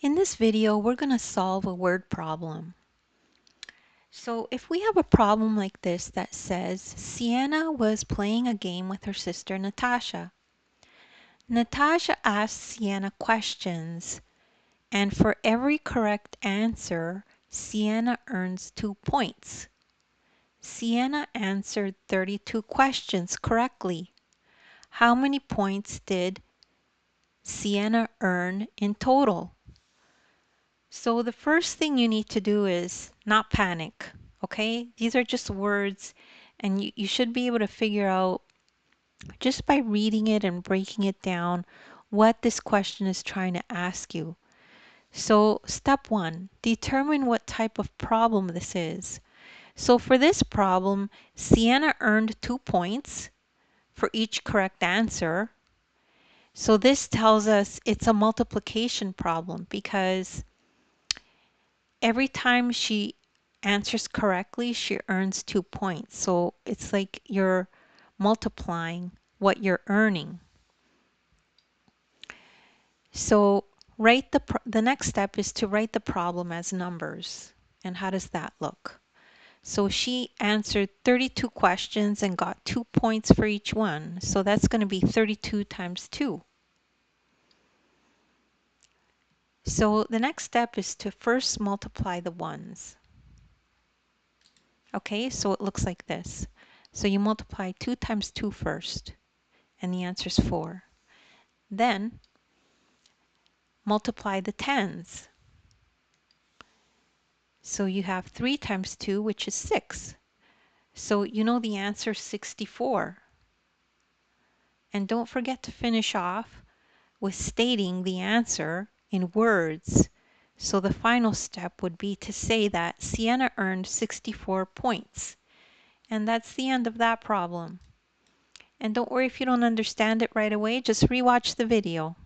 In this video, we're going to solve a word problem. So if we have a problem like this that says, Sienna was playing a game with her sister Natasha. Natasha asked Sienna questions, and for every correct answer, Sienna earns 2 points. Sienna answered 32 questions correctly. How many points did Sienna earn in total? So the first thing you need to do is not panic, okay? These are just words, and you should be able to figure out just by reading it and breaking it down what this question is trying to ask you. So step 1, determine what type of problem this is. So for this problem, Sienna earned 2 points for each correct answer. So this tells us it's a multiplication problem because every time she answers correctly, she earns 2 points. So it's like you're multiplying what you're earning. So write the next step is to write the problem as numbers. And how does that look? So she answered 32 questions and got 2 points for each one. So that's going to be 32 times 2. So the next step is to first multiply the ones. Okay, so it looks like this. So you multiply 2 times 2 first, and the answer is 4. Then multiply the tens. So you have 3 times 2, which is 6. So you know the answer is 64. And don't forget to finish off with stating the answer in words. So the final step would be to say that Sienna earned 64 points. And that's the end of that problem. And don't worry if you don't understand it right away, just rewatch the video.